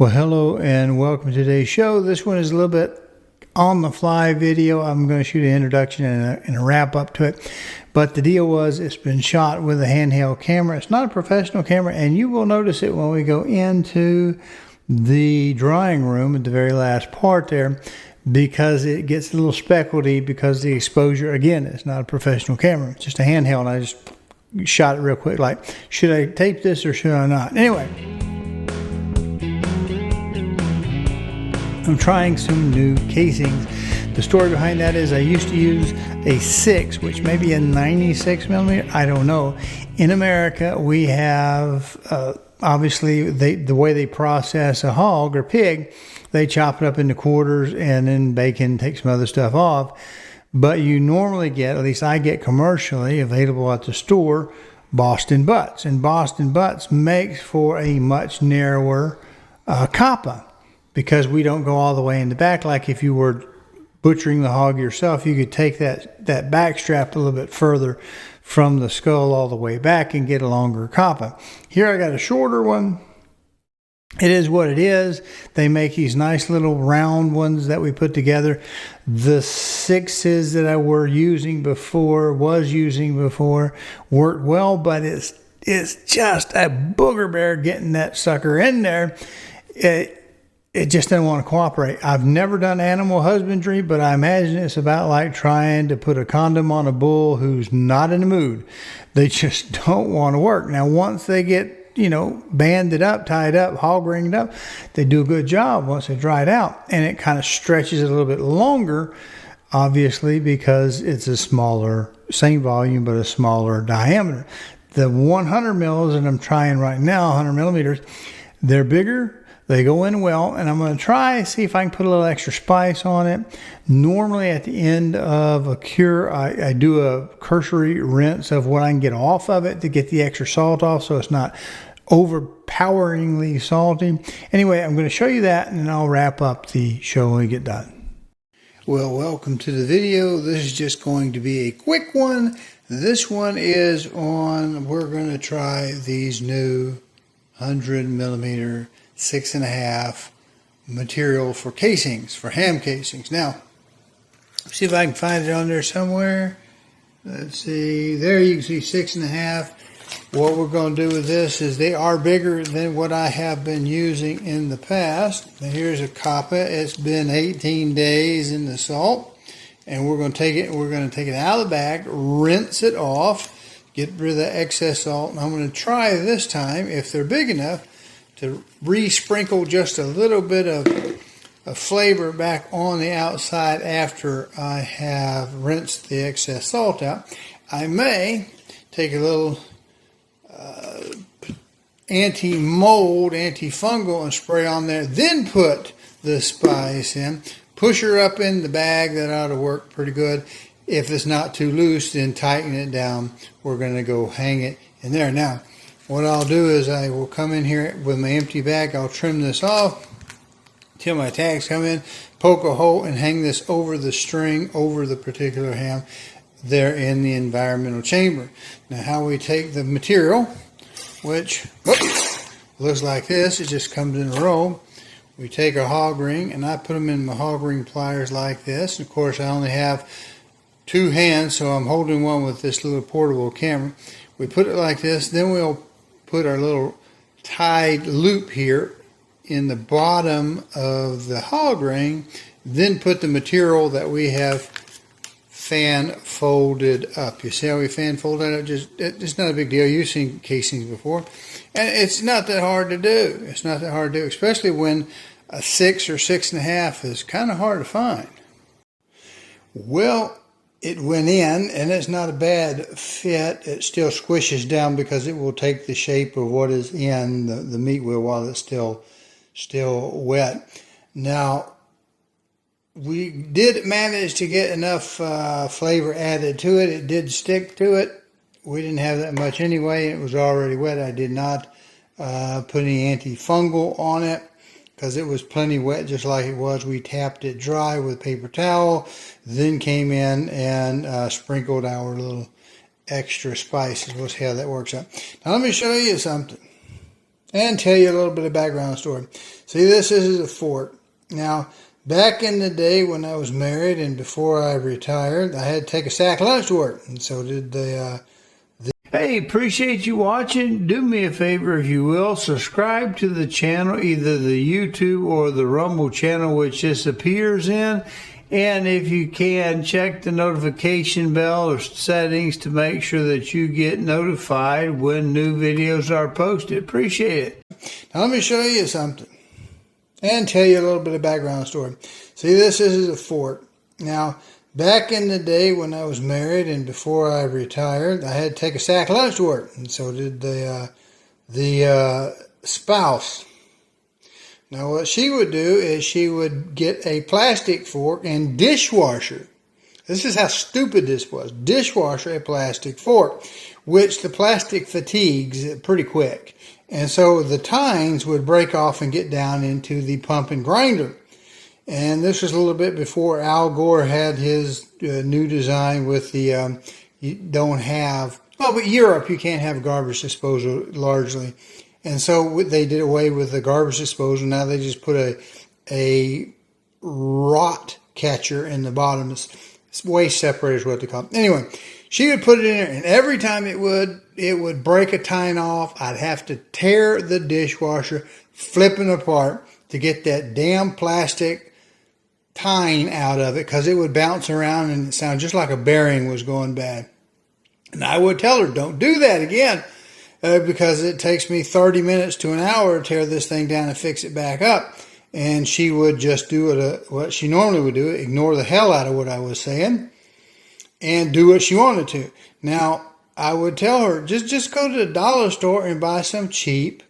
Well, hello and welcome to today's show. This one is a little bit on the fly video. I'm going to shoot an introduction and a wrap up to it. But the deal was it's been shot with a handheld camera. It's not a professional camera, and you will notice it when we go into the drawing room at the very last part there, because it gets a little speckledy because the exposure, again, it's not a professional camera. It's just a handheld, and I just shot it real quick like, should I tape this or should I not? Anyway, I'm trying some new casings. The story behind that is I used to use a 6, which may be a 96 millimeter. I don't know. In America, we have, obviously, the way they process a hog or pig, they chop it up into quarters and then bacon, take some other stuff off. But you normally get, at least I get commercially available at the store, Boston butts. And Boston butts makes for a much narrower coppa, because we don't go all the way in the back. Like if you were butchering the hog yourself, you could take that back strap a little bit further from the skull all the way back and get a longer coppa. Here I got a shorter one. It is what it is. They make these nice little round ones that we put together. The 6s that I was using before worked well, but it's just a booger bear getting that sucker in there. It just doesn't want to cooperate. I've never done animal husbandry, but I imagine it's about like trying to put a condom on a bull who's not in the mood. They just don't want to work. Now, once they get, banded up, tied up, hog ringed up, they do a good job once they dry it out. And it kind of stretches it a little bit longer, obviously, because it's a smaller, same volume, but a smaller diameter. The 100 mils that I'm trying right now, 100 millimeters, they're bigger. They go in well, and I'm going to try see if I can put a little extra spice on it. Normally at the end of a cure, I do a cursory rinse of what I can get off of it to get the extra salt off so it's not overpoweringly salty. Anyway, I'm going to show you that, and then I'll wrap up the show when we get done. Well, welcome to the video. This is just going to be a quick one. This one is on, we're going to try these new 100 millimeter 6.5 material for casings, for ham casings. Now, let's see if I can find it on there somewhere. Let's see, there you can see 6.5. What we're going to do with this is they are bigger than what I have been using in the past. Now, here's a coppa. It's been 18 days in the salt, and we're going to take it out of the bag, rinse it off, get rid of the excess salt, and I'm going to try this time, if they're big enough, to re-sprinkle just a little bit of flavor back on the outside after I have rinsed the excess salt out. I may take a little anti-mold, antifungal and spray on there, then put the spice in. Push her up in the bag. That ought to work pretty good. If it's not too loose, then tighten it down. We're going to go hang it in there. Now, what I'll do is I will come in here with my empty bag. I'll trim this off till my tags come in, poke a hole, and hang this over the string, over the particular ham there in the environmental chamber. Now, how we take the material, which looks like this, it just comes in a roll. We take a hog ring, and I put them in my hog ring pliers like this. Of course, I only have 2 hands, so I'm holding one with this little portable camera. We put it like this, then we'll put our little tied loop here in the bottom of the hog ring, then put the material that we have fan folded up. You see how we fan fold it up? It's not a big deal. You've seen casings before, and it's not that hard to do. It's not that hard to do, especially when a 6 or 6.5 is kind of hard to find. Well, it went in, and it's not a bad fit. It still squishes down because it will take the shape of what is in the meat wheel while it's still wet. Now, we did manage to get enough flavor added to it. It did stick to it. We didn't have that much anyway. It was already wet. I did not put any antifungal on it, because it was plenty wet just like it was. We tapped it dry with paper towel, then came in and sprinkled our little extra spices. We'll see how that works out. Now let me show you something. and tell you a little bit of background story. See, this is a fork. Now, back in the day when I was married and before I retired, I had to take a sack lunch to work, and so did the Hey, appreciate you watching. Do me a favor, if you will, subscribe to the channel, either the YouTube or the Rumble channel, which this appears in. And if you can, check the notification bell or settings to make sure that you get notified when new videos are posted. Appreciate it. Now let me show you something and tell you a little bit of background story. See, this is a fork. Now, back in the day when I was married and before I retired, I had to take a sack lunch to work, and so did the spouse. Now, what she would do is she would get a plastic fork and dishwasher. This is how stupid this was. Dishwasher a plastic fork, which the plastic fatigues pretty quick. And so the tines would break off and get down into the pump and grinder. And this was a little bit before Al Gore had his new design with the, you don't have, well, but Europe, you can't have garbage disposal largely. And so they did away with the garbage disposal. Now they just put a rot catcher in the bottom. It's waste separator is what they call it. Anyway, she would put it in there, and every time it would break a tine off. I'd have to tear the dishwasher, flip it apart to get that damn plastic tine out of it, because it would bounce around and it sounded just like a bearing was going bad. And I would tell her, don't do that again. Because it takes me 30 minutes to an hour to tear this thing down and fix it back up. And she would just do it what she normally would do, ignore the hell out of what I was saying, and do what she wanted to. Now, I would tell her, just go to the dollar store and buy some cheap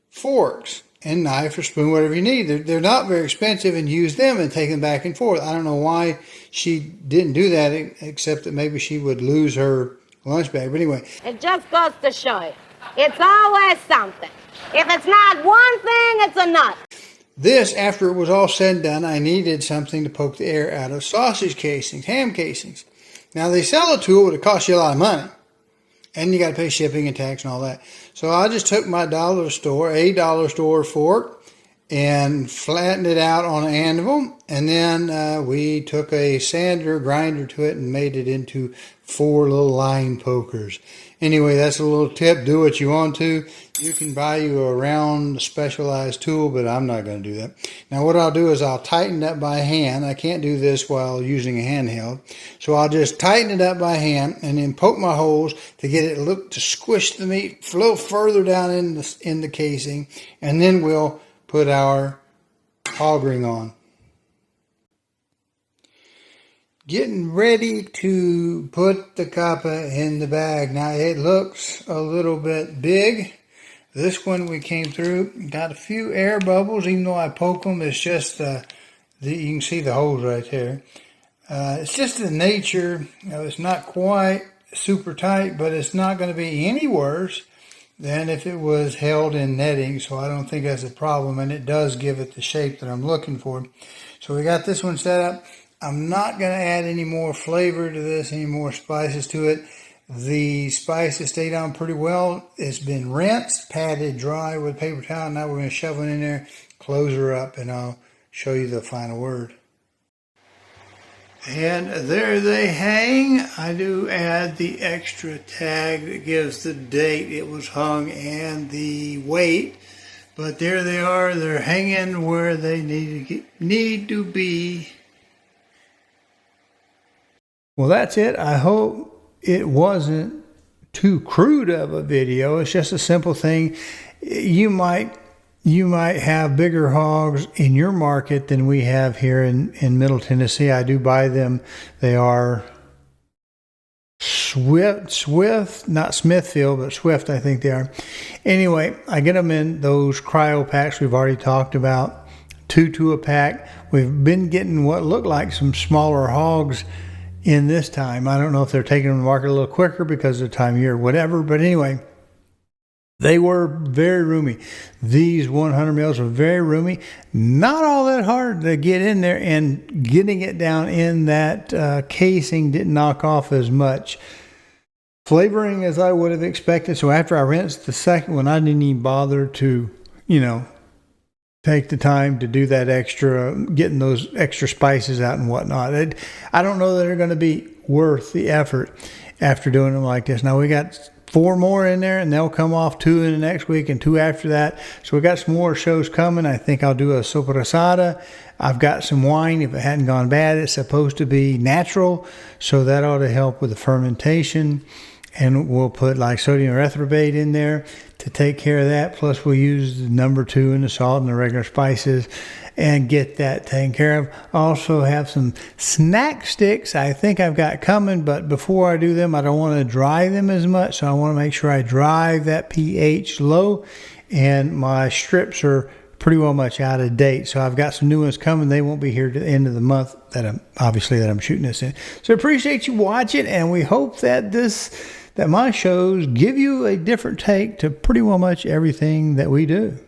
forks and knife or spoon, whatever you need. They're not very expensive, and use them and take them back and forth. I don't know why she didn't do that, except that maybe she would lose her lunch bag. But anyway, it just goes to show you, it's always something. If it's not one thing, it's another. This, after it was all said and done, I needed something to poke the air out of sausage casings, ham casings. Now, they sell a tool, but it costs you a lot of money, and you got to pay shipping and tax and all that. So I just took my dollar store fork, and flattened it out on an anvil, and then we took a sander grinder to it and made it into 4 little line pokers. Anyway, that's a little tip. Do what you want to. You can buy you a round specialized tool, but I'm not going to do that. Now what I'll do is I'll tighten it up by hand. I can't do this while using a handheld. So I'll just tighten it up by hand and then poke my holes to get it to squish the meat a little further down in the casing, and then we'll put our hog ring on. Getting ready to put the coppa in the bag. Now it looks a little bit big. This one we came through, got a few air bubbles, even though I poke them. It's just, you can see the holes right there. It's just the nature. It's not quite super tight, but it's not going to be any worse than if it was held in netting, so I don't think that's a problem, and it does give it the shape that I'm looking for. So we got this one set up. I'm not going to add any more flavor to this, any more spices to it. The spices stayed on pretty well. It's been rinsed, patted dry with paper towel. Now we're going to shove it in there, close her up, and I'll show you the final word. And there they hang. I do add the extra tag that gives the date it was hung and the weight. But there they are. They're hanging where they need to be. Well, that's it. I hope it wasn't too crude of a video. It's just a simple thing. You might have bigger hogs in your market than we have here in Middle Tennessee. I do buy them. They are Swift, not Smithfield, but Swift, I think they are. Anyway, I get them in those cryo packs we've already talked about, 2 to a pack. We've been getting what look like some smaller hogs in this time. I don't know if they're taking them to market a little quicker because of the time of year, whatever. But anyway, they were very roomy. These 100 mils were very roomy. Not all that hard to get in there, and getting it down in that casing didn't knock off as much. Flavoring as I would have expected. So after I rinsed the second one, I didn't even bother to, take the time to do that extra, getting those extra spices out and whatnot. I don't know that they're going to be worth the effort after doing them like this. Now we got 4 more in there, and they'll come off, 2 in the next week and 2 after that. So we got some more shows coming. I think I'll do a sopressata. I've got some wine. If it hadn't gone bad, it's supposed to be natural, so that ought to help with the fermentation. And we'll put like sodium erythorbate in there to take care of that. Plus we'll use the number 2 and the salt and the regular spices and get that taken care of. I also have some snack sticks I think I've got coming, but before I do them, I don't want to dry them as much. So I want to make sure I drive that pH low, and my strips are pretty well much out of date. So I've got some new ones coming. They won't be here to the end of the month that I'm shooting this in. So appreciate you watching, and we hope that my shows give you a different take to pretty well much everything that we do.